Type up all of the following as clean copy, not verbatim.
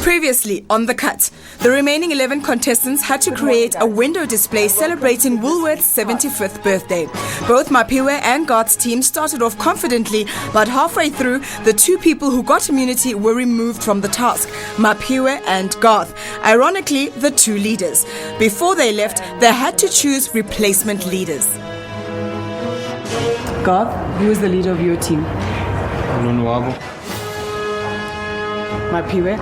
Previously on The Cut, the remaining 11 contestants had to create a window display celebrating Woolworth's 75th birthday. Both Matsheke and Garth's team started off confidently, but halfway through, the two people who got immunity were removed from the task, Matsheke and Garth, ironically the two leaders. Before they left, they had to choose replacement leaders. Garth, who is the leader of your team? Matsheke.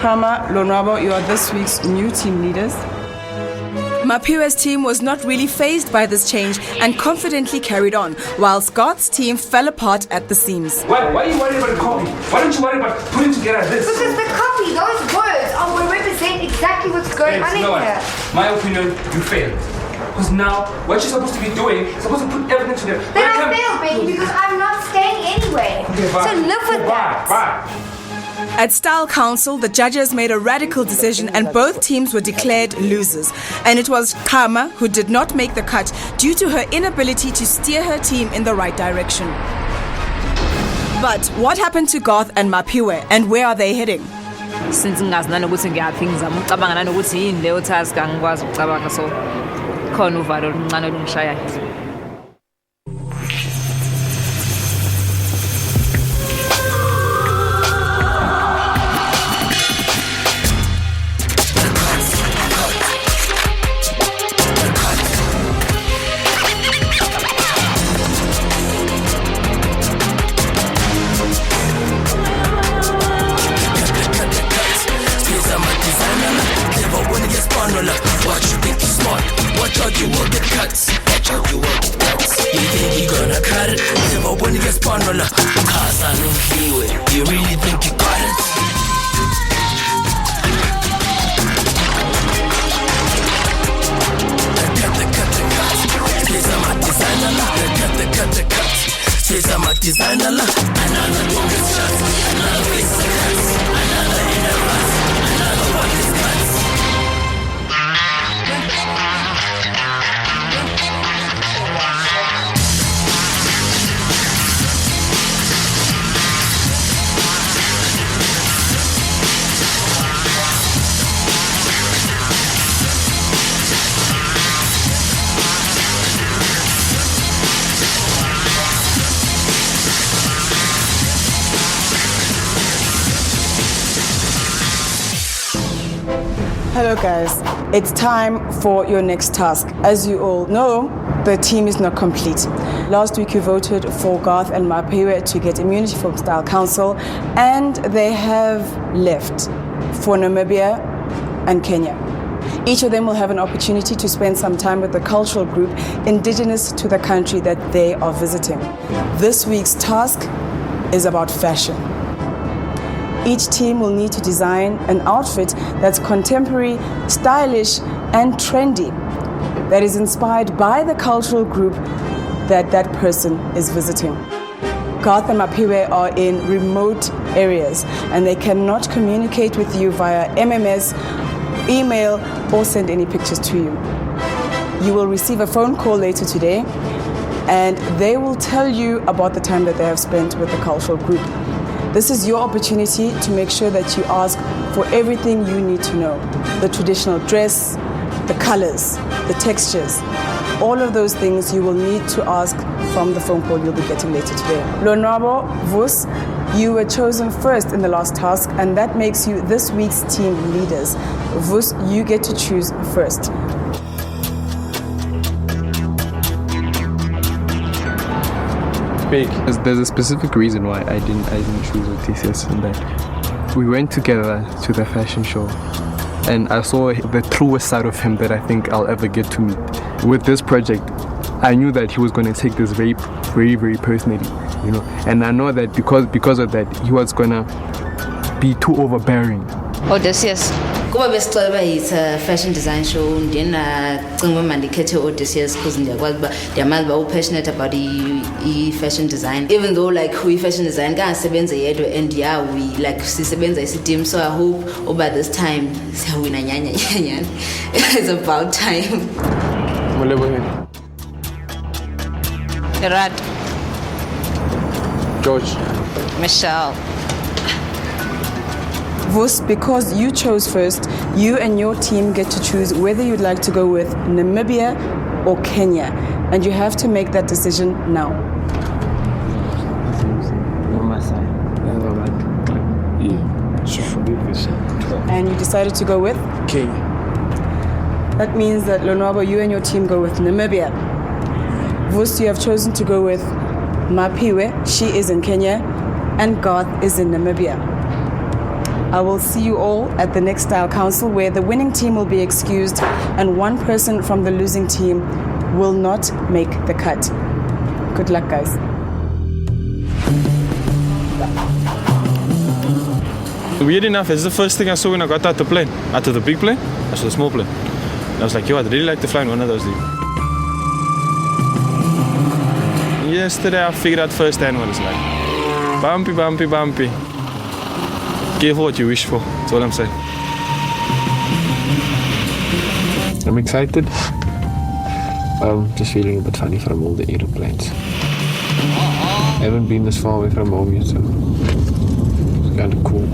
Kama, Lonwabo, you are this week's new team leaders. Mapiwe's team was not really fazed by this change and confidently carried on, whilst Garth's team fell apart at the seams. Why are you worried about the copy? Why don't you worry about putting together this? Because the copy, those words, will represent exactly what's going on in here. My opinion, you failed. Because now, what you're supposed to be doing is supposed to put everything together. Then I failed, baby, because I'm not staying anyway. Okay, bye. So live with that. Bye. At Style Council, the judges made a radical decision and both teams were declared losers. And it was Kama who did not make the cut due to her inability to steer her team in the right direction. But what happened to Garth and Matsheke, and where are they heading? Since ngingazi ukuthi ngiyaphi ngizama ukucabanga nanokuthi yini leyo task angikwazi ukucabanga, so khona uvalo oluncane olungishayayo. Watch you think you're smart. Watch out, you will get cuts. Watch out, you will get cuts. You think you're gonna cut it? Never when you get spun on cause I know you really think you got it? Cut the cuts. Says I'm a designer. Another bonus shot. Another waste of cuts. Another in a rush. Another one is cuts. Hello guys, it's time for your next task. As you all know, the team is not complete. Last week you voted for Garth and Matsheke to get immunity from Style Council, and they have left for Namibia and Kenya. Each of them will have an opportunity to spend some time with the cultural group indigenous to the country that they are visiting. This week's task is about fashion. Each team will need to design an outfit that's contemporary, stylish, and trendy, that is inspired by the cultural group that person is visiting. Garth and Matsheke are in remote areas and they cannot communicate with you via MMS, email, or send any pictures to you. You will receive a phone call later today and they will tell you about the time that they have spent with the cultural group. This is your opportunity to make sure that you ask for everything you need to know. The traditional dress, the colors, the textures, all of those things you will need to ask from the phone call you'll be getting later today. Lonwabo, Vus, you were chosen first in the last task, and that makes you this week's team leaders. Vus, you get to choose first. There's a specific reason why I didn't choose Odysseus, and that we went together to the fashion show and I saw the truest side of him that I think I'll ever get to meet. With this project, I knew that he was going to take this very, very, very personally, you know, and I know that because of that, he was going to be too overbearing. Odysseus. Kuba besicela it's a fashion design show ndina cinga mandikhethe Odysseus because ndiyakwazi uba ndiyamazi uba passionate about fashion design, even though like fashion design kangasebenza yedwa, and yeah, we like sisebenza team, so I hope over this time siyawina nyanya. It's about time. Gerard. George. Michelle. Vus, because you chose first, you and your team get to choose whether you'd like to go with Namibia or Kenya. And you have to make that decision now. And you decided to go with? Kenya. That means that Lonwabo, you and your team go with Namibia. Vus, you have chosen to go with Mapiwe, she is in Kenya, and Garth is in Namibia. I will see you all at the next Style Council, where the winning team will be excused and one person from the losing team will not make the cut. Good luck, guys. Weird enough, this is the first thing I saw when I got out the plane. Out of the big plane, I saw the small plane. And I was like, yo, I'd really like to fly in one of those things. Yesterday I figured out firsthand what it's like. Bumpy, bumpy, bumpy. Careful what you wish for, that's all I'm saying. I'm excited. Just feeling a bit funny from all the aeroplanes. I haven't been this far away from home yet, so it's kind of cool.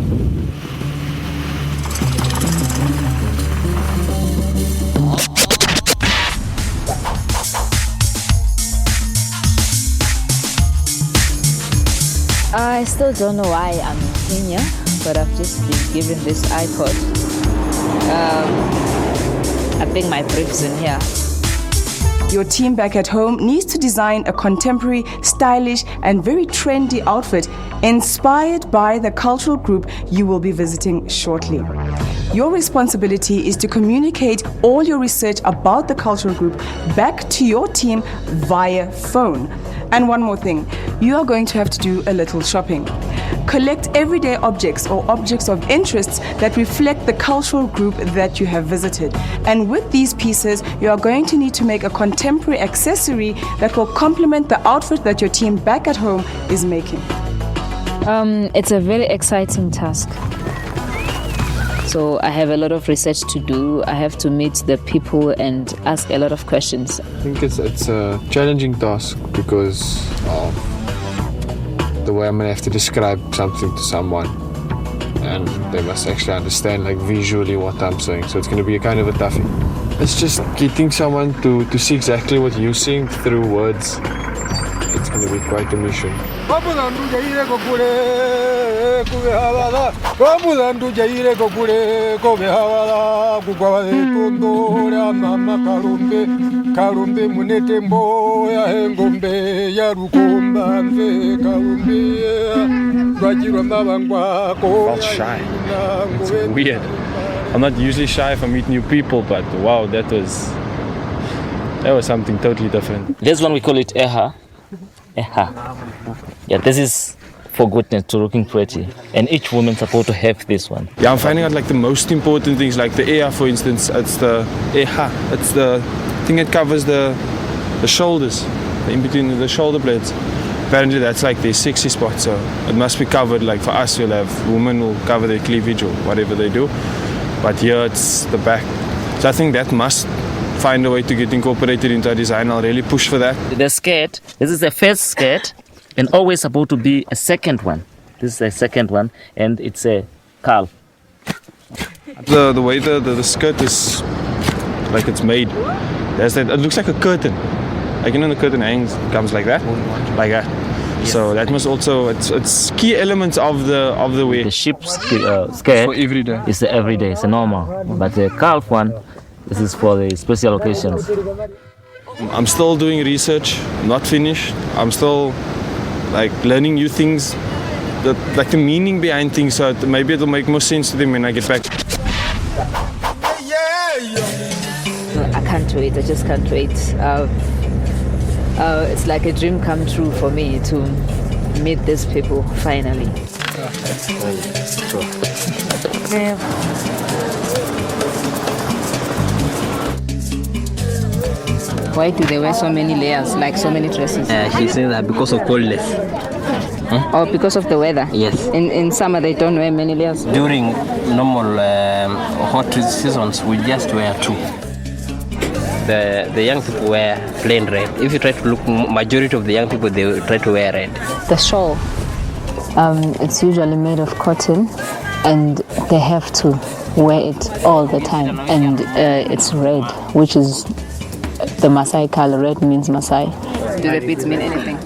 I still don't know why I'm in Kenya, but I've just been given this iPod. I think my brief's in here. Your team back at home needs to design a contemporary, stylish, and very trendy outfit inspired by the cultural group you will be visiting shortly. Your responsibility is to communicate all your research about the cultural group back to your team via phone. And one more thing, you are going to have to do a little shopping. Collect everyday objects or objects of interest that reflect the cultural group that you have visited. And with these pieces, you are going to need to make a contemporary accessory that will complement the outfit that your team back at home is making. It's a very exciting task. So I have a lot of research to do. I have to meet the people and ask a lot of questions. I think it's a challenging task because of the way I'm going to have to describe something to someone, and they must actually understand like visually what I'm saying. So it's going to be a kind of a toughie. It's just getting someone to see exactly what you're seeing through words. It's going to be quite a mission. Felt shy. It's weird. I'm not usually shy if I meet new people, but wow, that was something totally different. This one we call it Eha. Eha. Yeah, this is for goodness, to looking pretty. And each woman's supposed to have this one. Yeah, I'm finding out like the most important things, like the Eha, for instance. It's the Eha. It's the thing that covers the shoulders, in between the shoulder blades. Apparently that's like their sexy spot, so it must be covered. Like for us, you'll have women will cover their cleavage or whatever they do. But here it's the back. So I think that must find a way to get incorporated into our design. I'll really push for that. The skirt, this is the first skirt, and always supposed to be a second one. This is a second one, and it's a curl. The way the skirt is, like it's made, there's that, it looks like a curtain. Like, you know, the curtain hangs, comes like that. Yes. So that must also, it's key elements of the way. The sheep's skirt For every day. is the everyday, it's a normal. But the calf one, this is for the special occasions. I'm still doing research, not finished. I'm still like learning new things, like the meaning behind things, so maybe it'll make more sense to them when I get back. I can't wait, I just can't wait. It's like a dream come true for me to meet these people finally. Why do they wear so many layers, like so many dresses? She's saying that because of coldness. Or because of the weather? Yes. In summer they don't wear many layers? During normal hot seasons, we just wear two. The young people wear plain red. If you try to look, majority of the young people, they try to wear red. The shawl, it's usually made of cotton and they have to wear it all the time. And it's red, which is the Maasai color. Red means Maasai. Do the beads mean anything?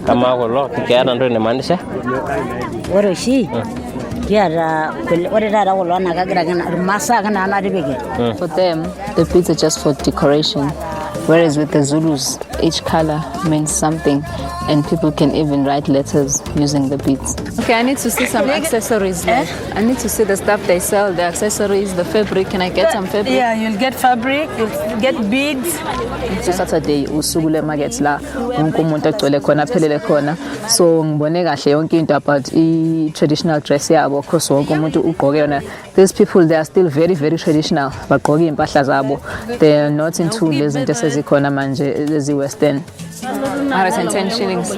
What is she? For them, the beads are just for decoration, whereas with the Zulus, each color means something, and people can even write letters using the beads. Okay, I need to see some accessories there. I need to see the stuff they sell, the accessories, the fabric. Can I get some fabric? Yeah, you'll get fabric, you'll get beads. So Saturday usukule market la wonke umuntu agcwele khona aphelele khona, so ngibone kahle yonke into about I traditional dress yabo because wonke umuntu ugqoke yona. These people, they are still very, very traditional. Bagqoke impahla zabo. They are not into lezi zinto sezikhona manje lezi western. 110 shillings.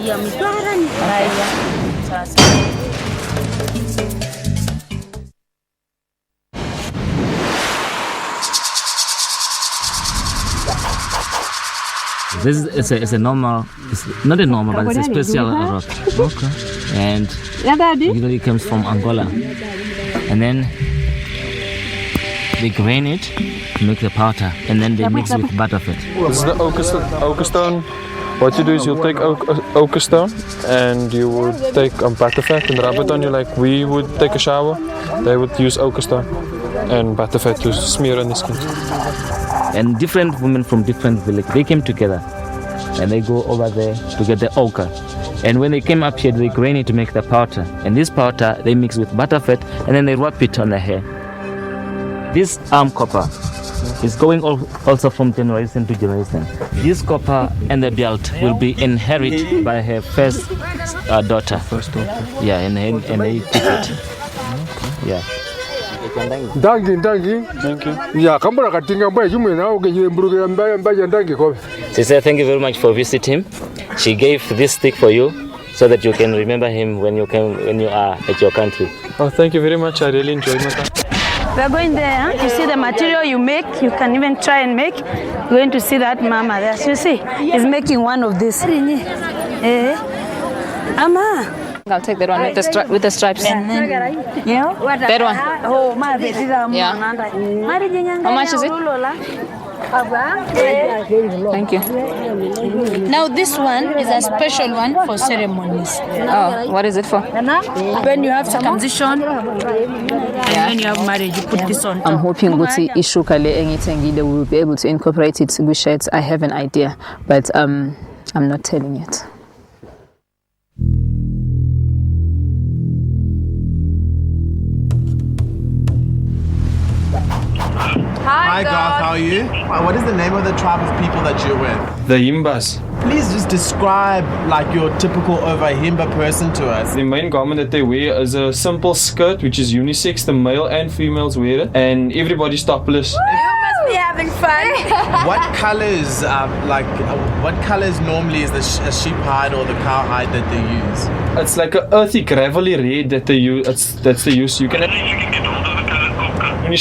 This is a normal, it's not a normal, but it's a special rock. Okay. And usually it comes from Angola. And then they grain it to make the powder, and then they mix it with butterfat. This is the ochre stone. What you do is you'll take ochre stone and you would take butterfat and rub it on you like we would take a shower. They would use ochre stone and butterfat to smear on the skin. And different women from different villages, they came together and they go over there to get the ochre. And when they came up here, they grain it to make the powder. And this powder, they mix with butterfat and then they rub it on the hair. This arm copper is going also from generation to generation. This copper and the belt will be inherited by her first daughter. Yeah, and they keep it. Yeah. Thank you. Yeah, She said thank you very much for visiting. She gave this stick for you so that you can remember him when you are at your country. Oh, thank you very much. I really enjoyed my time. We're going there. You see the material you make. You can even try and make. You're going to see that mama there. So you see, he's making one of these. Ama. I'll take that one with the stripes. Yeah? That one. Oh, yeah. How much is it? Thank you. Now this one is a special one for ceremonies. Oh, what is it for? When you have circumcision, and when you have marriage, you put this on. I'm hoping Guti Ishukale Engitengile will be able to incorporate it with shirts. I have an idea, but I'm not telling yet. Hi, Garth, how are you? What is the name of the tribe of people that you're with? The Himbas. Please just describe like your typical over Himba person to us. The main garment that they wear is a simple skirt, which is unisex. The male and females wear it, and everybody's topless. You must be having fun. What colors, what colors normally is the sheep hide or the cow hide that they use? It's like a earthy, gravelly red that they use. That's the use. You can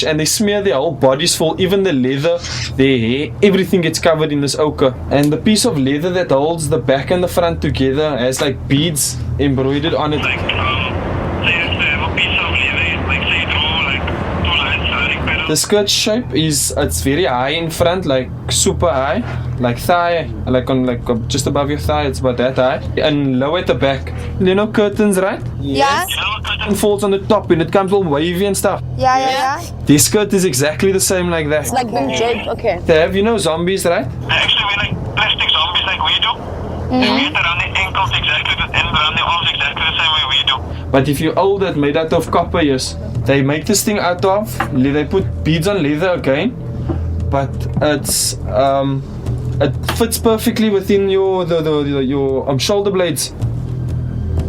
and they smear their whole bodies full, even the leather, their hair, everything gets covered in this ochre. And the piece of leather that holds the back and the front together has like beads embroidered on it. The skirt shape it's very high in front, like super high, like thigh, like just above your thigh, it's about that high, and low at the back. You know curtains, right? Yeah. It falls on the top and it comes all wavy and stuff. Yeah. This skirt is exactly the same like that. It's like being draped, okay. They have, zombies, right? Actually, we like plastic zombies like we do. They wear around the ankles exactly and around the arms exactly the same way we do. But if you hold it made out of copper, yes, they make this thing out of. They put beads on leather again, but it fits perfectly within your shoulder blades.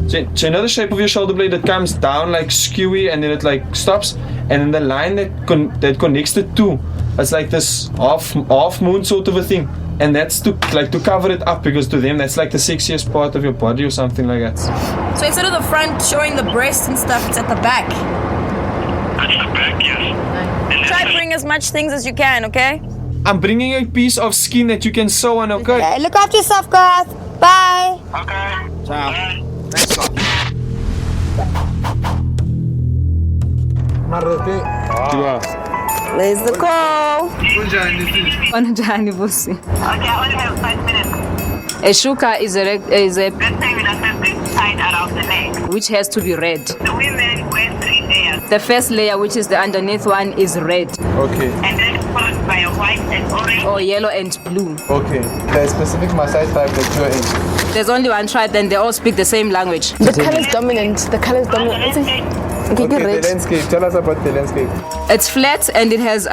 So you know the shape of your shoulder blade that comes down like skewy and then it like stops, and then the line that connects the two, it's like this half moon sort of a thing, and that's to cover it up, because to them that's like the sexiest part of your body or something like that. So instead of the front showing the breast and stuff, it's at the back. At the back, yes. Try to bring as much things as you can, okay? I'm bringing a piece of skin that you can sew on, okay? Okay, look after yourself, Garth. Bye. Okay. Ciao. Thanks, Garth. There's the call. Unjani Busi. Okay, I only have 5 minutes. A shuka is a Let's say we have this tied around the neck. which has to be red. The women wear 3 layers. The first layer, which is the underneath one, is red. Okay. And then followed by a white and orange. Or yellow and blue. Okay. There's specific Maasai tribe that you're in. There's only one tribe, then they all speak the same language. The color is dominant. The color is dominant. Okay, Okay, red. the landscape. Tell us about the landscape. It's flat and it has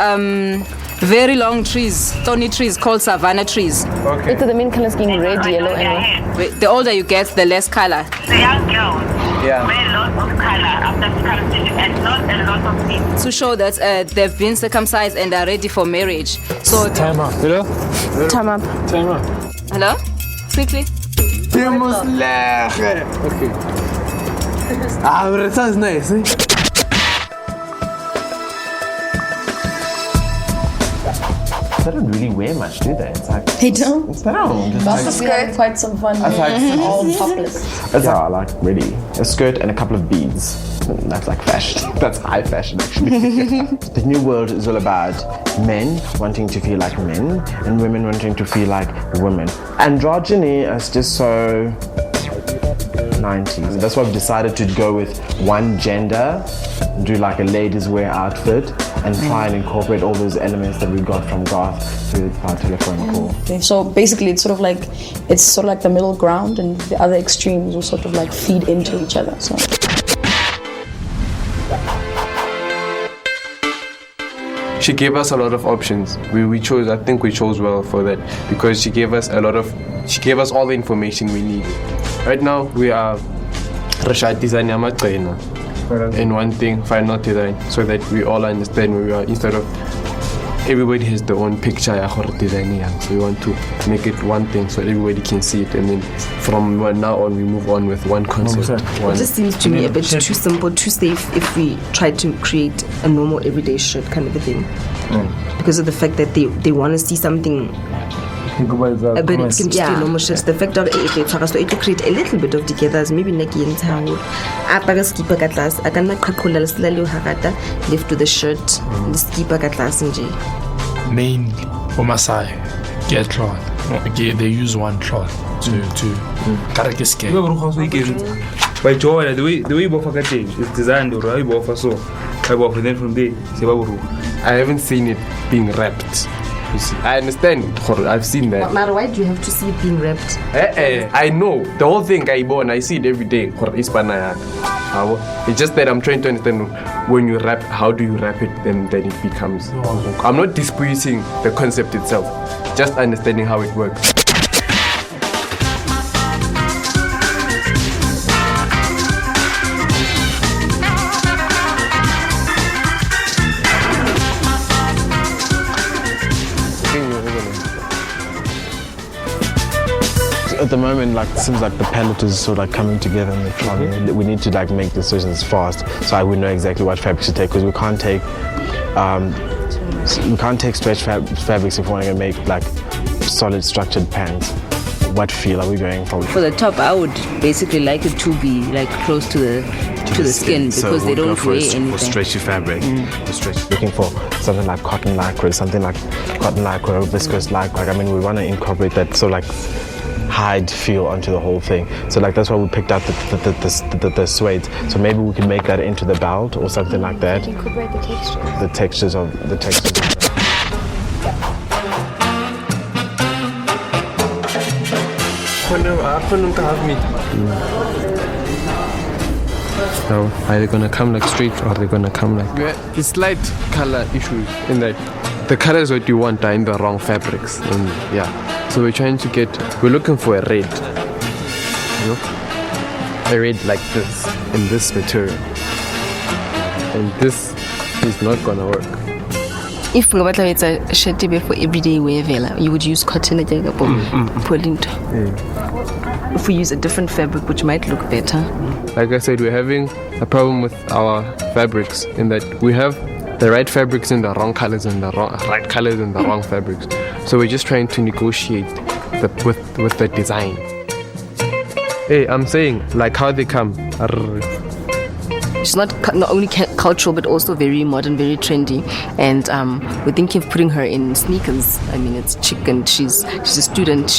very long trees, thorny trees called savanna trees. Okay. So the main color is being red, yellow, and The older you get, the less color. The young girls Yeah. wear lots of color after circumcision and not a lot of meat. To show that they've been circumcised and are ready for marriage. So Time up. Hello? Time up. Time up. Hello? Quickly. Okay. But it sounds nice, eh? They don't really wear much, do they? It's like They don't. they don't. Just like, We had quite some fun. It's like- all topless. it's like really a skirt and a couple of beads. That's like fashion. That's high fashion actually. The new world is all about men wanting to feel like men and women wanting to feel like women. Androgyny is just so 90s. That's why we've decided to go with one gender, do like a ladies wear outfit and try and incorporate all those elements that we got from Garth through our telephone call. Okay, so basically it's sort of like the middle ground, and the other extremes will sort of like feed into each other. So She gave us a lot of options. I think we chose well for that because she gave us all the information we needed. Right now we are Rashad design in one thing, final design, so that we all understand where we are instead of everybody has their own picture design. So we want to make it one thing so everybody can see it, and then from now on we move on with one concept. It just seems to me a bit too simple, too safe if we try to create a normal everyday shirt kind of a thing. Because of the fact that they want to see something a bit normal shirts. The fact of it to create a little bit of togethers, maybe like in town. I skipper katlas, I can make kakula slalo harata, lift to the shirt, the skipper katlas and Mainly for Maasai, get cloth. Okay, they use one cloth to Karakiske. By Joy, the way you offer is designed or I offer so. I offer then from there. I haven't seen it being wrapped. You see, I understand. I've seen that. But why do you have to see it being wrapped? I know the whole thing. I see it every day. It's just that I'm trying to understand when you wrap, how do you wrap it? Then it becomes. I'm not disputing the concept itself, just understanding how it works. At the moment, like, it seems like the palette is sort of like coming together and they're trying. We need to like make decisions fast, so we know exactly what fabrics to take, because we can't take stretch fabrics if we want to make like solid structured pants. What feel are we going for? For the top, I would basically like it to be like close to the skin, because so they don't weigh anything. For stretchy fabric, looking for something like cotton lycra, something like cotton lycra or viscose lycra. I mean, we want to incorporate that so like hide feel onto the whole thing. So like that's why we picked out the suede. So maybe we can make that into the belt or something like that. Incorporate the textures. The textures of the textures. So are they gonna come like straight or are they gonna come like? The slight color issues in that the colors that you want are in the wrong fabrics, and yeah. So we're looking for a red, a red like this in this material, and this is not gonna work. If it's a shirt for everyday wear, you would use cotton again. If we use a different fabric, which might look better. Like I said, we're having a problem with our fabrics in that we have the right fabrics in the wrong colors and the right colors in the wrong fabrics. So we're just trying to negotiate with the design. Hey, I'm saying like how they come. she's not only cultural but also very modern, very trendy. And we're thinking of putting her in sneakers. I mean, it's chic, and she's a student.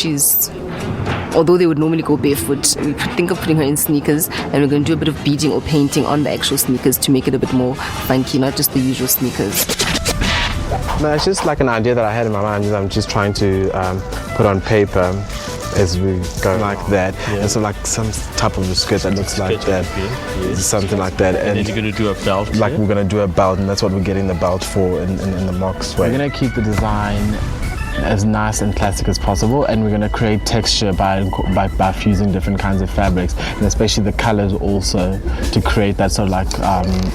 Although they would normally go barefoot, we think of putting her in sneakers, and we're going to do a bit of beading or painting on the actual sneakers to make it a bit more funky, not just the usual sneakers. No, it's just like an idea that I had in my mind, and I'm just trying to put on paper as we go like that. And so like some type of a skirt that looks like that, something like that. And then you're going to do a belt. Like we're going to do a belt, and that's what we're getting the belt for in the Mox way. We're going to keep the design as nice and classic as possible, and we're going to create texture by fusing different kinds of fabrics, and especially the colors also, to create that sort of like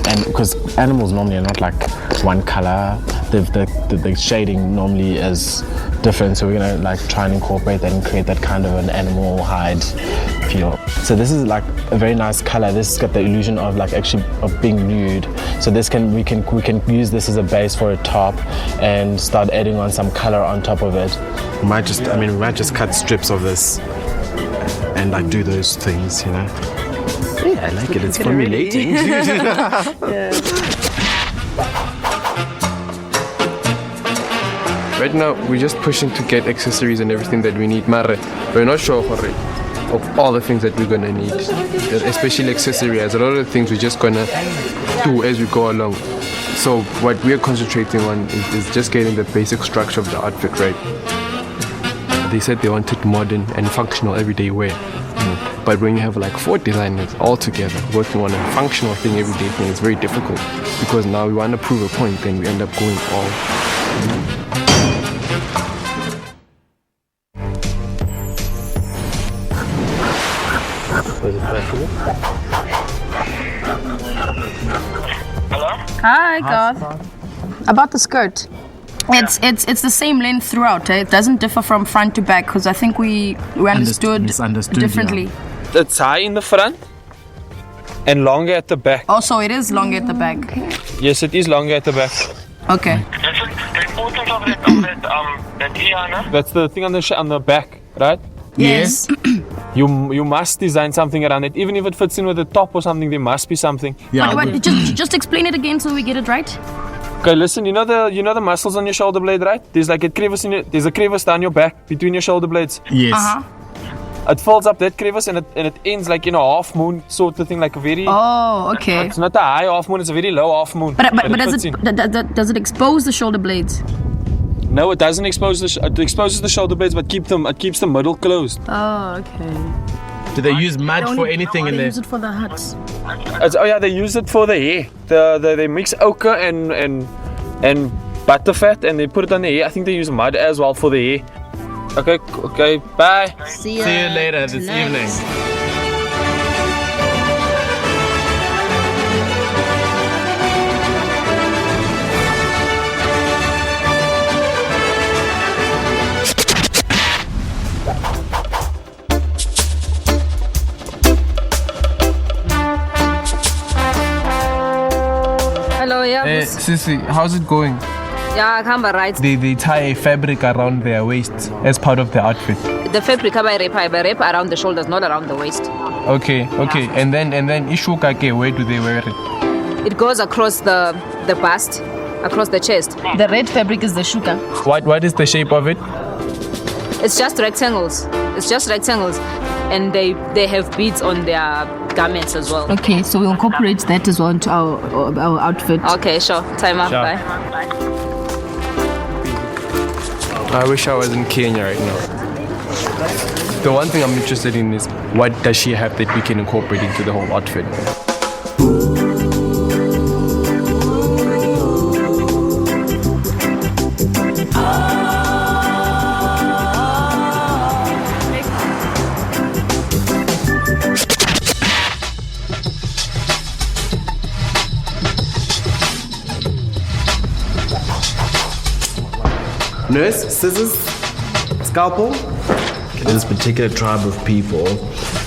and because animals normally are not like one color, the shading normally is different, so we're going to like try and incorporate that and create that kind of an animal hide feel. So this is like a very nice color. This has got the illusion of like actually of being nude, so this we can use this as a base for a top and start adding on some color on top of it. We might just cut strips of this and like do those things, you know. Yeah, I like it. It's formulating. Yeah. Right now, we're just pushing to get accessories and everything that we need. Mare, we're not sure of all the things that we're gonna need, especially accessories. A lot of the things we're just gonna do as we go along. So what we're concentrating on is just getting the basic structure of the outfit right. They said they wanted modern and functional everyday wear. But when you have like 4 designers all together working on a functional thing, everyday thing, it's very difficult, because now we want to prove a point, then we end up going all. Hi, Garth. About the skirt. It's the same length throughout. It doesn't differ from front to back, because I think we understood differently. Yeah. It's high in the front and longer at the back. Also, it is longer at the back. Yes, it is longer at the back. Okay. That's the thing on the back, right? Yes. You must design something around it, even if it fits in with the top or something. There must be something. Yeah. But just explain it again so we get it right. Okay, listen. You know the muscles on your shoulder blade, right? There's like a crevice there's a crevice down your back between your shoulder blades. Yes. It fills up that crevice and it ends like in a half moon sort of thing, like a very. Oh, okay. It's not a high half moon; it's a very low half moon. But does it expose the shoulder blades? No, it doesn't expose it exposes the shoulder blades, but it keeps the middle closed. Oh, okay. Do they use mud for anything in there? They use it for the huts. They use it for the hair. They mix ochre and butterfat and they put it on the hair. I think they use mud as well for the hair. Okay, bye. See you later this evening. Hello, yeah. Sissy, how's it going? Yeah, Kamba, right. They tie a fabric around their waist as part of the outfit. The fabric I wrap around the shoulders, not around the waist. Okay. And then Ishukake, where do they wear it? It goes across the bust, across the chest. The red fabric is the shuka. What is the shape of it? It's just rectangles. And they have beads on their garments as well. Okay, so we'll incorporate that as well into our outfit. Okay, sure. Time up. Sure. Bye. I wish I was in Kenya right now. The one thing I'm interested in is what does she have that we can incorporate into the whole outfit? Nurse, scissors, scalpel. this particular tribe of people,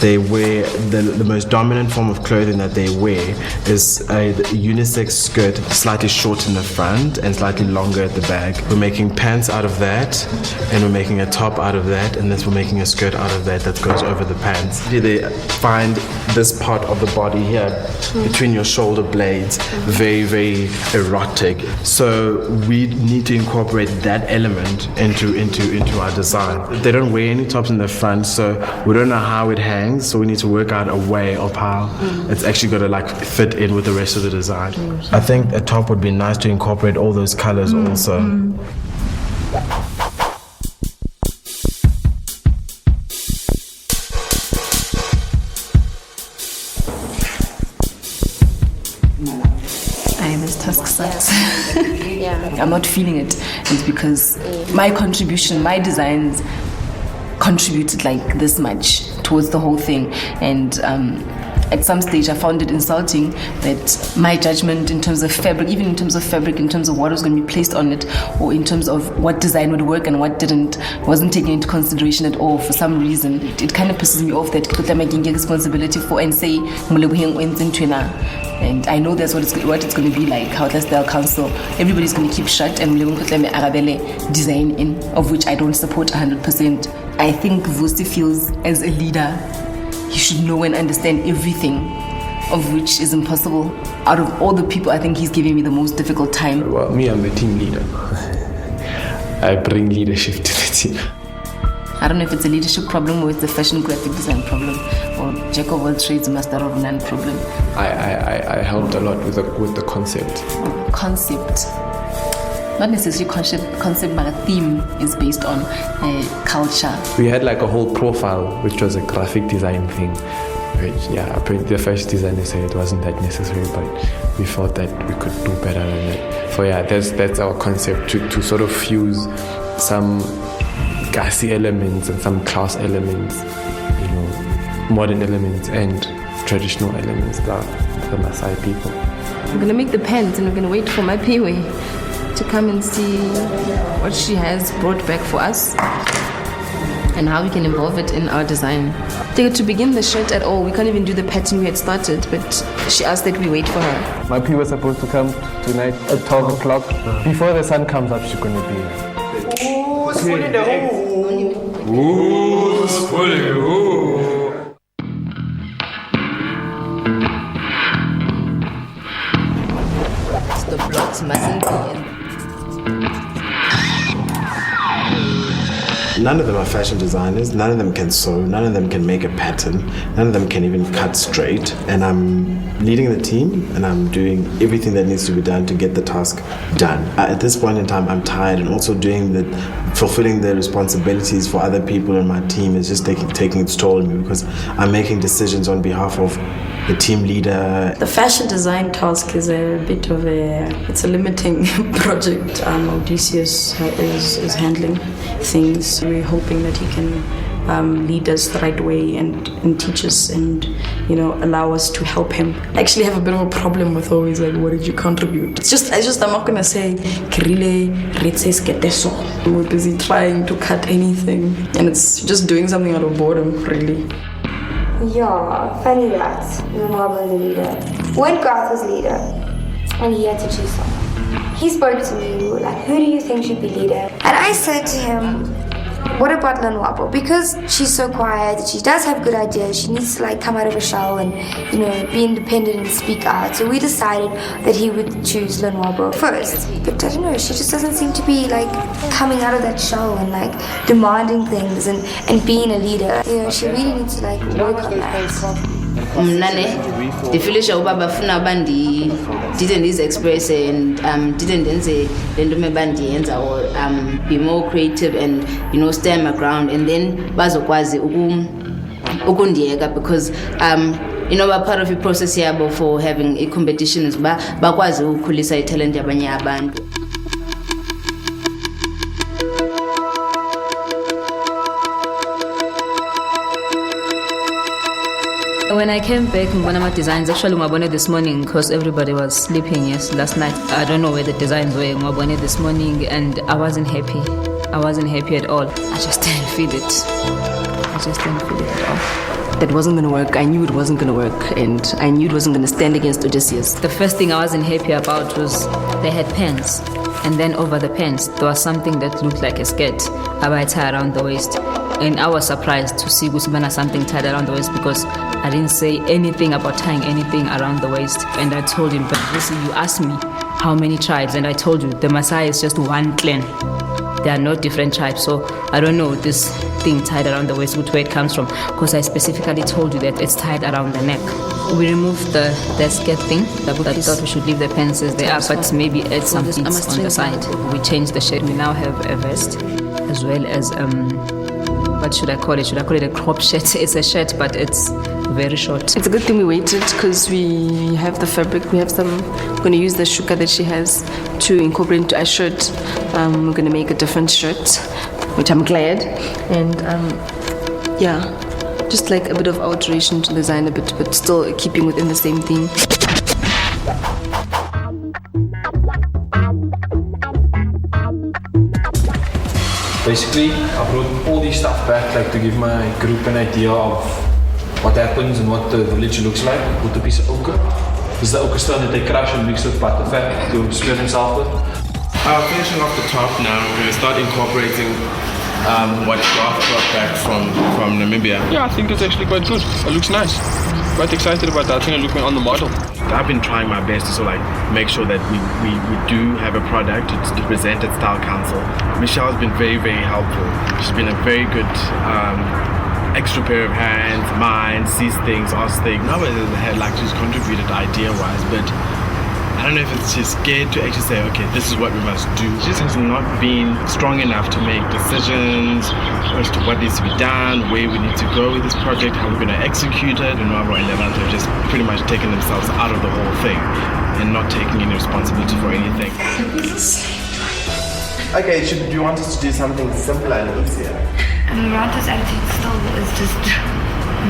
they wear the most dominant form of clothing that they wear is a unisex skirt, slightly short in the front and slightly longer at the back. We're making pants out of that, and we're making a top out of that, and then we're making a skirt out of that goes over the pants. They find this part of the body here between your shoulder blades very, very erotic. So we need to incorporate that element into our design. They don't wear any tops in the front, so we don't know how it hangs, so we need to work out a way of how it's actually going to like fit in with the rest of the design. I think a top would be nice to incorporate all those colors also. This task sucks. I'm not feeling it. It's because my contribution, my designs contributed like this much towards the whole thing, and at some stage I found it insulting that my judgment in terms of fabric, even in terms of fabric, in terms of what was going to be placed on it, or in terms of what design would work and what didn't, wasn't taken into consideration at all for some reason. It kind of pisses me off that I'm making responsibility for and say, and I know that's what it's going to be like, how the style council, everybody's going to keep shut and design in, of which I don't support 100%. I think Vusi feels as a leader, he should know and understand everything, of which is impossible. Out of all the people, I think he's giving me the most difficult time. Well, me, I'm the team leader. I bring leadership to the team. I don't know if it's a leadership problem or it's a fashion graphic design problem, or jack of all trades, master of none problem. I helped a lot with the concept. Concept. Not necessarily concept, but a theme is based on culture. We had like a whole profile, which was a graphic design thing. Which, apparently the fashion designer said it wasn't that necessary, but we thought that we could do better than that. So that's our concept, to sort of fuse some gassy elements and some class elements, modern elements and traditional elements that the Maasai people. I'm gonna make the pants and we're gonna wait for my Piwe to come and see what she has brought back for us and how we can involve it in our design. To begin the shirt at all, we can't even do the pattern we had started, but she asked that we wait for her. My P was supposed to come tonight at 12 o'clock. Before the sun comes up, she's going to be here. Ooh, it's full in the hole. Ooh, it's full in the hole. The blocks mustn't be in. None of them are fashion designers, none of them can sew, none of them can make a pattern, none of them can even cut straight. And I'm leading the team and I'm doing everything that needs to be done to get the task done. At this point in time, I'm tired, and also fulfilling the responsibilities for other people in my team is just taking its toll on me, because I'm making decisions on behalf of the team leader. The fashion design task is a bit of it's a limiting project. Odysseus is handling things. We're hoping that he can lead us the right way and teach us and, allow us to help him. I actually have a bit of a problem with always like, what did you contribute? It's just I'm not gonna say, we're busy trying to cut anything, and it's just doing something out of boredom, really. Yeah, funny that. Namibia was the leader. When Garth was leader, and he had to choose someone, he spoke to me like, who do you think should be leader? And I said to him, what about Lanwabo? Because she's so quiet, she does have good ideas, she needs to come out of her shell and, be independent and speak out. So we decided that he would choose Lanwabo first. But I don't know, she just doesn't seem to be coming out of that shell and demanding things and being a leader. She really needs to work on that. Ndifilisha uba bafuna didn't express and didn't enze lento mebandiyenza, or be more creative and stand my ground, and then bazokwazi ukundiyeka, because part of the process yabo for having a competition is bakwazi ukukhulisa italent yabanye abantu. When I came back, my designs, actually I this morning because everybody was sleeping last night. I don't know where the designs were. I this morning and I wasn't happy. I wasn't happy at all. I just didn't feel it. just didn't feel it at all. That wasn't going to work. I knew it wasn't going to work, and I knew it wasn't going to stand against Odysseus. The first thing I wasn't happy about was they had pants, and then over the pants there was something that looked like a skirt about tied around the waist. And I was surprised to see Gusmana something tied around the waist because I didn't say anything about tying anything around the waist. And I told him, but listen, you asked me how many tribes, and I told you the Maasai is just one clan. There are no different tribes, so I don't know this thing tied around the waist, where it comes from, because I specifically told you that it's tied around the neck. We removed the skirt thing. I thought we should leave the pants as they are, but maybe add some pleats on the side. We changed the shape. We now have a vest as well as what should I call it? Should I call it a crop shirt? It's a shirt, but it's very short. It's a good thing we waited because we have the fabric. We have some. We're going to use the shuka that she has to incorporate into our shirt. We're going to make a different shirt, which I'm glad. And just like a bit of alteration to the design a bit, but still keeping within the same theme. Basically, I brought all these stuff back, like to give my group an idea of what happens and what the village looks like. Put a piece of ochre. This is the ochre stone that they crush and mix with butter fat to smear themselves with. Finishing off the top now, we're going to start incorporating what Garth brought back from Namibia. Yeah, I think it's actually quite good. It looks nice. Quite excited about that. I think I look on the model. I've been trying my best to sort of make sure that we do have a product to present at Style Council. Michelle's been very, very helpful. She's been a very good extra pair of hands, minds, sees things, asks things. Nobody has she's contributed idea-wise, but I don't know if she's scared to actually say, okay, this is what we must do. She just has not been strong enough to make decisions as to what needs to be done, where we need to go with this project, how we're going to execute it. And Mabro and Levante have just pretty much taken themselves out of the whole thing and not taking any responsibility for anything. Okay, do you want us to do something simpler and easier? Loranta's attitude still is just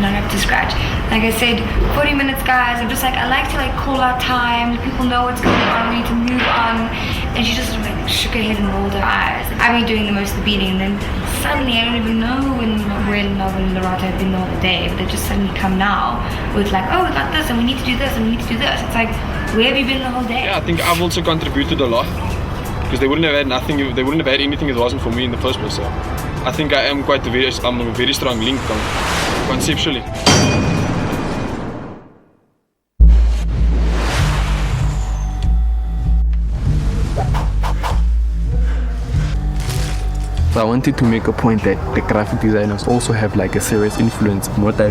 not up to scratch. Like I said, 40 minutes guys, I'm just I like to call out time, people know what's going on, we need to move on. And she just shook her head and rolled her eyes. I've been doing the most of the beating, and then suddenly I don't even know when Melvin and Loranta have been the whole day, but they just suddenly come now with oh, we got this and we need to do this and we need to do this. It's where have you been the whole day? Yeah, I think I've also contributed a lot because they wouldn't have had nothing, they wouldn't have had anything if it wasn't for me in the first place. So I think I'm a very strong link conceptually. So I wanted to make a point that the graphic designers also have a serious influence on what I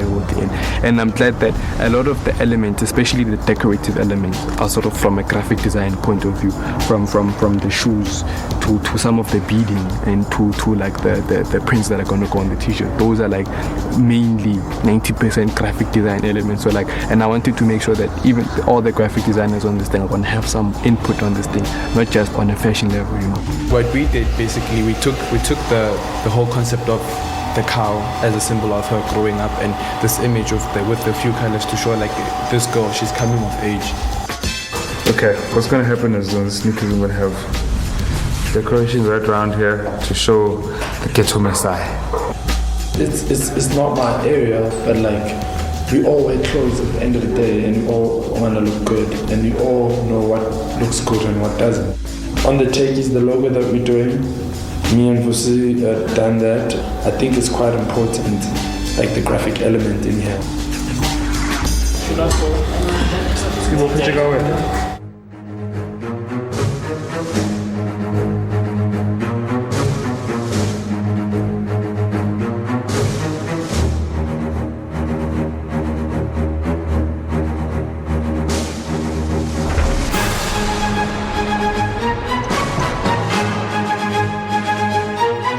work in. And I'm glad that a lot of the elements, especially the decorative elements, are sort of from a graphic design point of view, from the shoes to some of the beading and to the prints that are going to go on the t-shirt. Those are mainly 90% graphic design elements. So and I wanted to make sure that even all the graphic designers on this thing are going to have some input on this thing, not just on a fashion level, What we did basically, we took the whole concept of the cow as a symbol of her growing up, and this image with the few colors to show this girl, she's coming of age. Okay, what's gonna happen is on the sneakers we're gonna have decorations right around here to show the Ghetto Maasai. It's not my area, but we all wear clothes at the end of the day, and we all want to look good, and we all know what looks good and what doesn't. On the techies, the logo that we're doing, me and Vusi done that. I think it's quite important, the graphic element in here.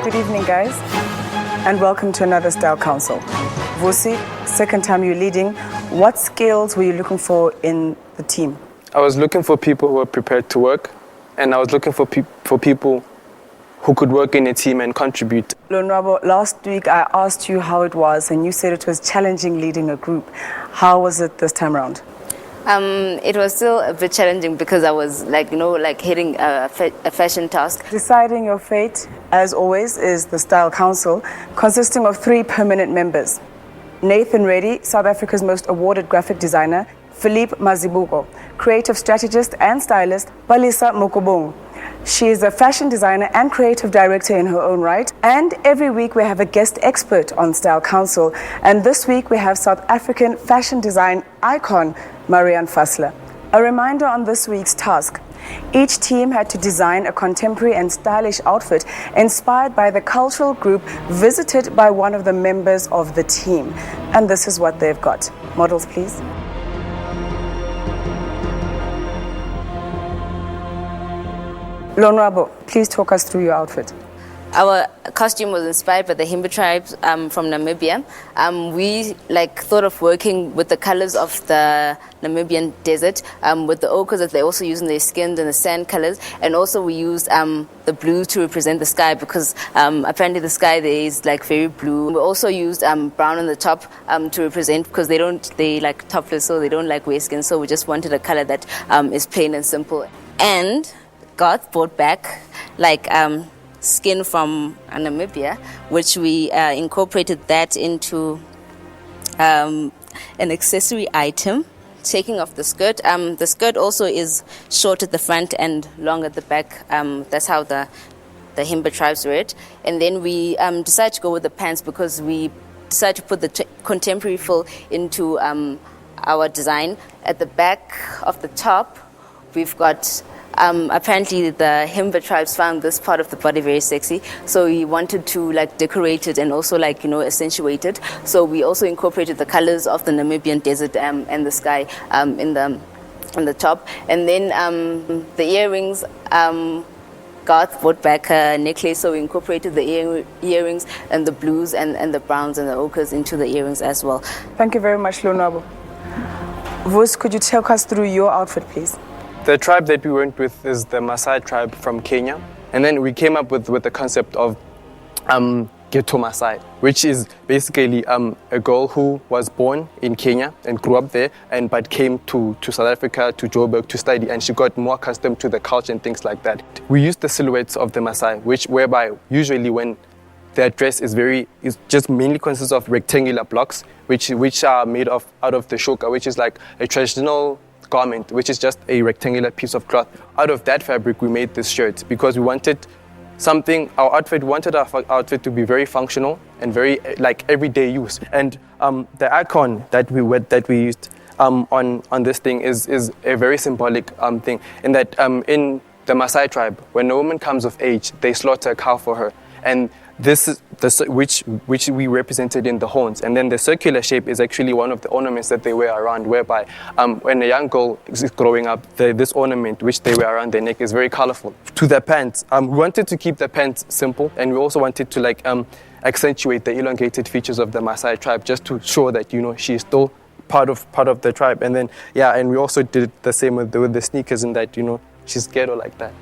Good evening, guys, and welcome to another Style Council. Vusi, second time you're leading. What skills were you looking for in the team? I was looking for people who were prepared to work, and I was looking for people who could work in a team and contribute. Lonwabo, last week I asked you how it was, and you said it was challenging leading a group. How was it this time around? It was still a bit challenging because I was hitting a fashion task. Deciding your fate, as always, is the Style Council, consisting of 3 permanent members. Nathan Reddy, South Africa's most awarded graphic designer; Philippe Mazibuko, creative strategist and stylist; Balisa Mokobong. She is a fashion designer and creative director in her own right. And every week we have a guest expert on Style Council. And this week we have South African fashion design icon, Marianne Fassler. A reminder on this week's task. Each team had to design a contemporary and stylish outfit inspired by the cultural group visited by one of the members of the team. And this is what they've got. Models, please. Lonwabo, please talk us through your outfit. Our costume was inspired by the Himba tribes from Namibia. We thought of working with the colors of the Namibian desert, with the ochres that they also use in their skins and the sand colors, and also we used the blue to represent the sky because apparently the sky there is very blue. We also used brown on the top to represent because they topless, so they don't wear skin. So we just wanted a color that is plain and simple. And Garth brought back skin from Namibia, which we incorporated that into an accessory item, taking off the skirt. The skirt also is short at the front and long at the back. That's how the Himba tribes wear it. And then we decided to go with the pants because we decided to put the contemporary feel into our design. At the back of the top, we've got apparently the Himba tribes found this part of the body very sexy, so we wanted to decorate it and also accentuate it. So we also incorporated the colors of the Namibian desert and the sky in the top. And then the earrings, Garth brought back a necklace, so we incorporated the earrings and the blues and the browns and the ochres into the earrings as well. Thank you very much, Lonwabo. Vus, could you take us through your outfit, please? The tribe that we went with is the Maasai tribe from Kenya. And then we came up with the concept of Ghetto Maasai, which is basically a girl who was born in Kenya and grew up there, but came to South Africa, to Joburg to study, and she got more accustomed to the culture and things like that. We used the silhouettes of the Maasai, whereby usually when their dress is just mainly consists of rectangular blocks, which are made out of the shoka, which is like a traditional garment, which is just a rectangular piece of cloth. Out of that fabric, we made this shirt because we wanted our outfit to be very functional and very everyday use. And the icon that we used on this thing is a very symbolic thing, in that in the Maasai tribe, when a woman comes of age, they slaughter a cow for her, and this is which we represented in the horns. And then the circular shape is actually one of the ornaments that they wear around, whereby when a young girl is growing up, this ornament which they wear around their neck is very colorful. To the pants, we wanted to keep the pants simple, and we also wanted to accentuate the elongated features of the Maasai tribe, just to show that she's still part of the tribe. And then and we also did the same with the sneakers, in that she's ghetto like that.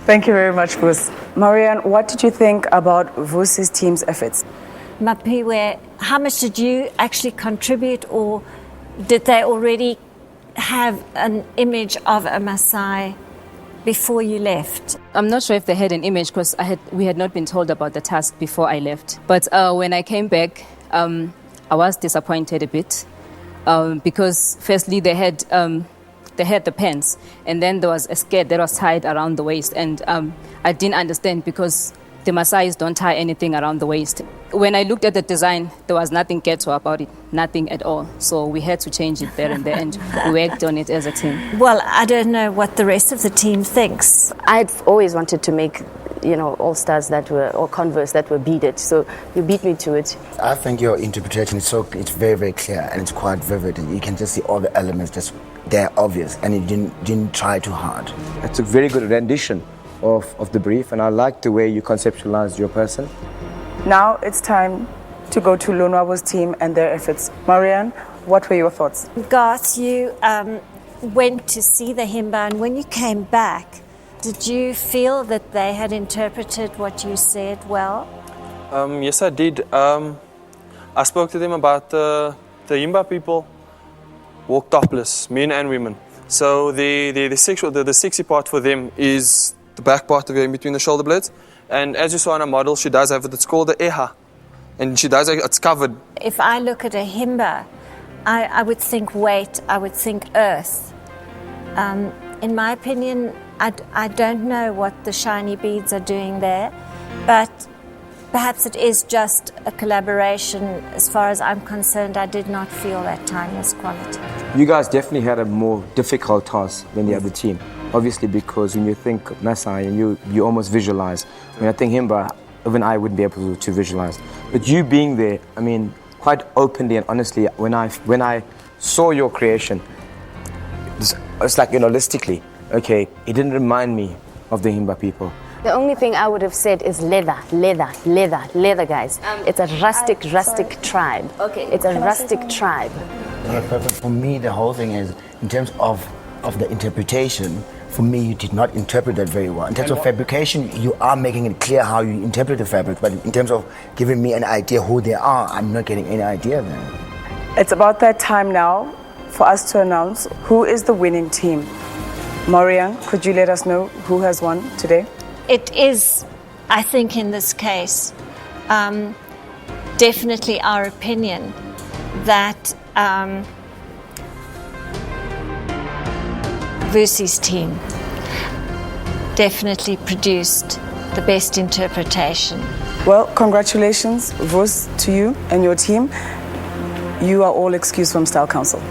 Thank you very much, Vus. Marianne, what did you think about Vus's team's efforts? Mapiwe, how much did you actually contribute, or did they already have an image of a Maasai before you left? I'm not sure if they had an image because we had not been told about the task before I left. But when I came back, I was disappointed a bit because firstly they had the pants, and then there was a skirt that was tied around the waist, and I didn't understand because the Maasais don't tie anything around the waist. When I looked at the design, there was nothing ghetto about it, nothing at all. So we had to change it there and there, and we worked on it as a team. Well, I don't know what the rest of the team thinks. I'd always wanted to make all stars or Converse that were beaded, so you beat me to it. I think your interpretation is it's very, very clear, and it's quite vivid, and you can just see all the elements they're obvious, and you didn't try too hard. It's a very good rendition of the brief, and I like the way you conceptualized your person. Now it's time to go to Lonwabo's team and their efforts. Marianne, what were your thoughts? Garth, you went to see the Himba, and when you came back, did you feel that they had interpreted what you said well? Yes, I did. I spoke to them about the Himba people, walk topless, men and women. So the sexy part for them is the back part of in between the shoulder blades. And as you saw on a model, she does have it. It's called the eha. And she does, it's covered. If I look at a himba, I would think weight, I would think earth. In my opinion, I don't know what the shiny beads are doing there, but perhaps it is just a collaboration. As far as I'm concerned, I did not feel that timeless quality. You guys definitely had a more difficult task than the other team. Obviously, because when you think Masai, you almost visualize. When I think Himba, even I wouldn't be able to visualize. But you being there, I mean, quite openly and honestly, when I saw your creation, it's like, holistically, okay, it didn't remind me of the Himba people. The only thing I would have said is leather, guys. It's a rustic tribe. Okay. It's a rustic tribe. But for me, the whole thing is, in terms of the interpretation, for me, you did not interpret that very well. In terms of fabrication, you are making it clear how you interpret the fabric, but in terms of giving me an idea who they are, I'm not getting any idea then. It's about that time now for us to announce who is the winning team. Moriang, could you let us know who has won today? It is, I think in this case, definitely our opinion that Vusi's team definitely produced the best interpretation. Well, congratulations, Vus, to you and your team. You are all excused from Style Council.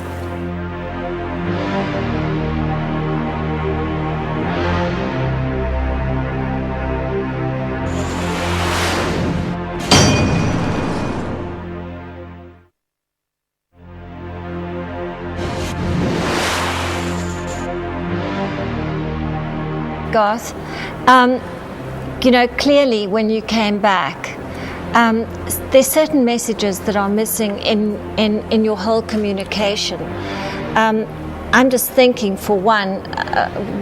Garth, clearly when you came back, there's certain messages that are missing in your whole communication. I'm just thinking, for one,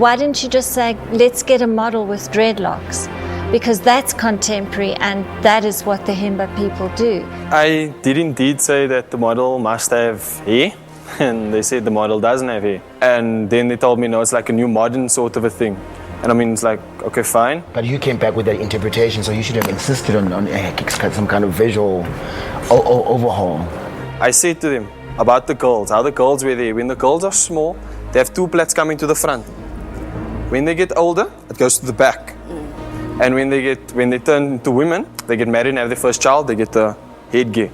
why didn't you just say, let's get a model with dreadlocks? Because that's contemporary and that is what the Himba people do. I did indeed say that the model must have hair, and they said the model doesn't have hair. And then they told me, no, it's like a new modern sort of a thing. And I mean, it's like, okay, fine. But you came back with that interpretation, so you should have insisted on some kind of visual overhaul. I said to them about the girls, how the girls were there. When the girls are small, they have two plaits coming to the front. When they get older, it goes to the back. And when they turn into women, they get married and have their first child, they get the headgear.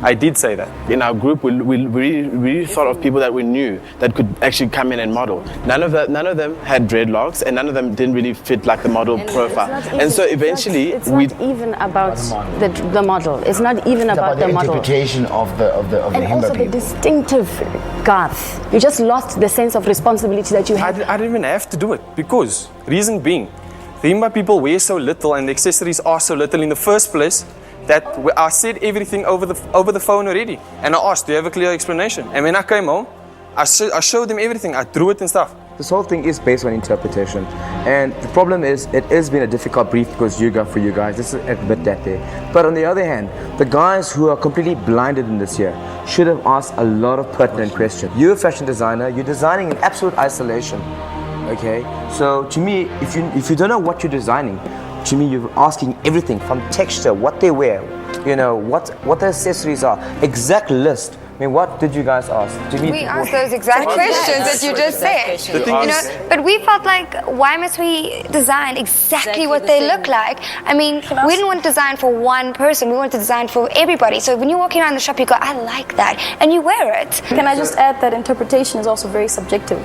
I did say that. In our group, we really thought of people that we knew that could actually come in and model. None of them had dreadlocks, and none of them didn't really fit like the model profile. And so eventually, it's not even about the model. It's not even about the model. Interpretation of the and Himba also people. the distinctive Garth. You just lost the sense of responsibility that you had. I didn't even have to do it, because reason being, the Himba people wear so little and the accessories are so little in the first place, that I said everything over the phone already. And I asked, do you have a clear explanation? And when I came home, I showed them everything. I drew it and stuff. This whole thing is based on interpretation. And the problem is, it has been a difficult brief because for you guys, this is a bit that day. But on the other hand, the guys who are completely blinded in this year should have asked a lot of pertinent questions. You're a fashion designer, you're designing in absolute isolation. Okay? So to me, if you don't know what you're designing, to me, you're asking everything from texture, what they wear, what the accessories are, exact list. I mean, what did you guys ask? We asked those exact questions that you just said. But we felt like, why must we design exactly what they look like? I mean, we didn't want to design for one person. We wanted to design for everybody. So when you're walking around the shop, you go, I like that, and you wear it. Can I just add that interpretation is also very subjective,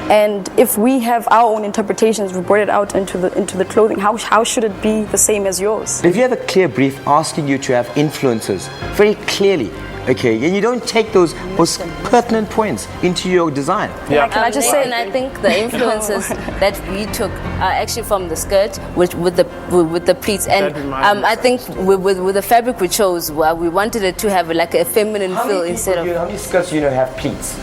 and if we have our own interpretations, we brought it out into the clothing. How should it be the same as yours? If you have a clear brief asking you to have influences very clearly, okay, and you don't take those pertinent points into your design. Yeah. Can I just say? And I think the influences that we took are actually from the skirt with the pleats, and I think with the fabric we chose, we wanted it to have like a feminine feel instead of. How many skirts do you know have pleats?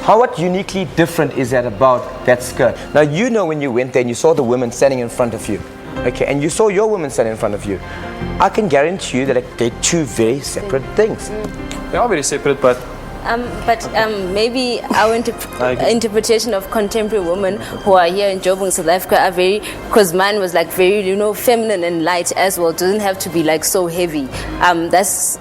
What uniquely different is that about that skirt? Now when you went there and you saw the women standing in front of you. Okay, and you saw your women standing in front of you. I can guarantee you that they're two very separate things. They are very separate, but But maybe our interpretation of contemporary women who are here in Joburg, South Africa, are very, because mine was like very, feminine and light as well. It doesn't have to be like so heavy. That's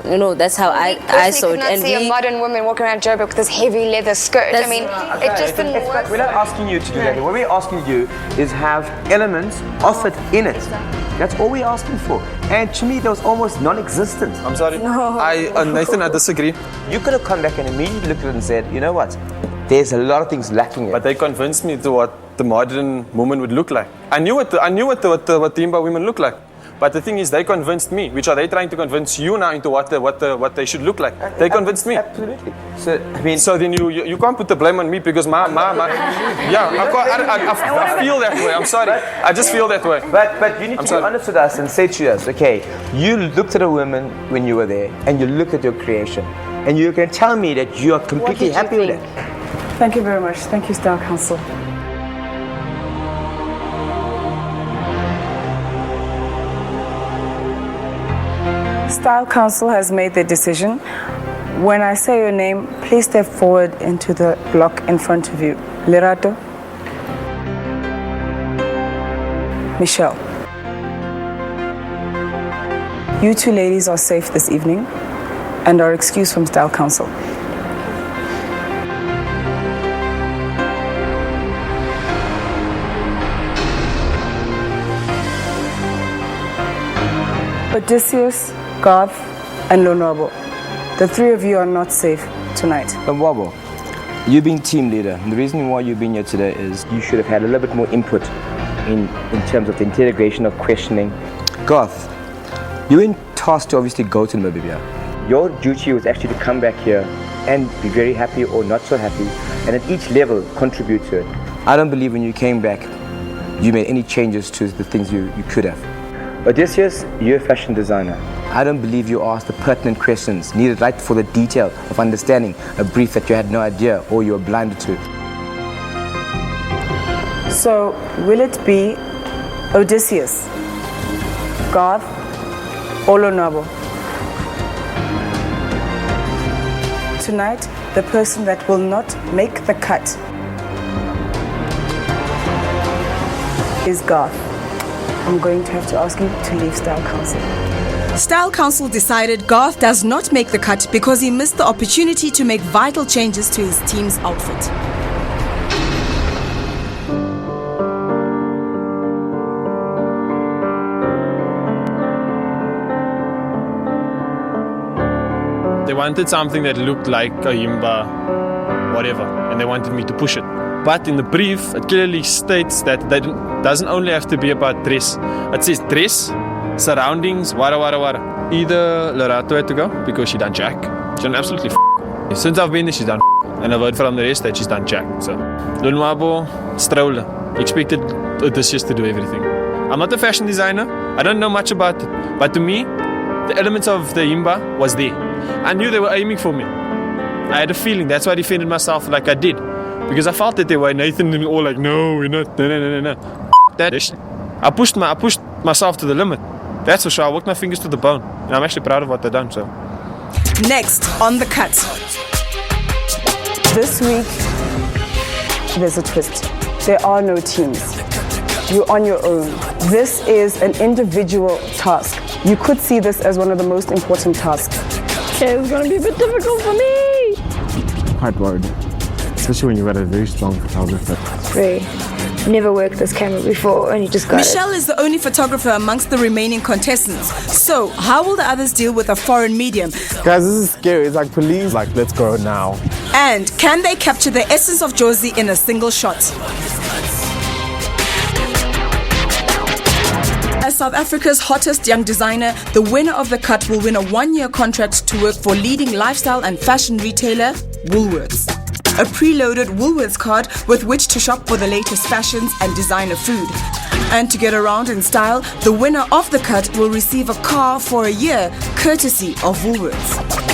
how I saw it. And see a modern woman walking around Joburg with this heavy leather skirt. I mean, it just didn't work. We're not asking you to do that. What we're asking you is have elements of it in it. That's all we're asking for. And to me, that was almost non-existent. I'm sorry. No. Nathan, I disagree. You could have come back and immediately looked at it and said, you know what? There's a lot of things lacking here. But they convinced me to what the modern woman would look like. I knew what the Imba women look like. But the thing is, they convinced me. Which are they trying to convince you now into what they should look like? They convinced me. Absolutely. So then you can't put the blame on me because I feel that way. I'm sorry. I just feel that way. But you need to be honest with us and say to us, okay, you looked at a woman when you were there, and you looked at your creation, and you can tell me that you are completely happy with it. Thank you very much. Thank you, Style Council. Style Council has made their decision. When I say your name, please step forward into the block in front of you. Lerato. Michelle. You two ladies are safe this evening and are excused from Style Council. Odysseus, Garth, and Lonwabo. The three of you are not safe tonight. Lonwabo, you being team leader, the reason why you've been here today is you should have had a little bit more input in terms of the integration of questioning. Garth, you were tasked to obviously go to Namibia. Your duty was actually to come back here and be very happy or not so happy, and at each level contribute to it. I don't believe when you came back you made any changes to the things you could have. Odysseus, you're a fashion designer. I don't believe you asked the pertinent questions needed right for the detail of understanding a brief that you had no idea or you were blinded to. So, will it be Odysseus, Garth, or Lonwabo? Tonight, the person that will not make the cut is Garth. I'm going to have to ask you to leave Style Council. Style Council decided Garth does not make the cut because he missed the opportunity to make vital changes to his team's outfit. They wanted something that looked like a Imba, whatever, and they wanted me to push it. But in the brief, it clearly states that it doesn't only have to be about dress. It says dress, surroundings, wada. Either Lerato had to go because she done jack. She done absolutely Since I've been there, she's done and I've heard from the rest that she's done jack. So, Lonwabo, Stroller, expected Odysseus to do everything. I'm not a fashion designer. I don't know much about it. But to me, the elements of the Imba was there. I knew they were aiming for me. I had a feeling. That's why I defended myself like I did. Because I felt that they were Nathan and all like, no, we're not, no. That is, I pushed myself to the limit. That's for sure. I worked my fingers to the bone. And I'm actually proud of what I've done, so. Next on the cut. This week, there's a twist. There are no teams. You're on your own. This is an individual task. You could see this as one of the most important tasks. Okay, it's gonna be a bit difficult for me. Quite worried. Especially when you've got a very strong photographer. Very. Never worked this camera before, only just got Michelle is the only photographer amongst the remaining contestants. So, how will the others deal with a foreign medium? Guys, this is scary. It's like police, like, let's go now. And can they capture the essence of Josie in a single shot? As South Africa's hottest young designer, the winner of the cut will win a 1-year contract to work for leading lifestyle and fashion retailer, Woolworths. A preloaded Woolworths card with which to shop for the latest fashions and designer food. And to get around in style, the winner of the cut will receive a car for a year, courtesy of Woolworths.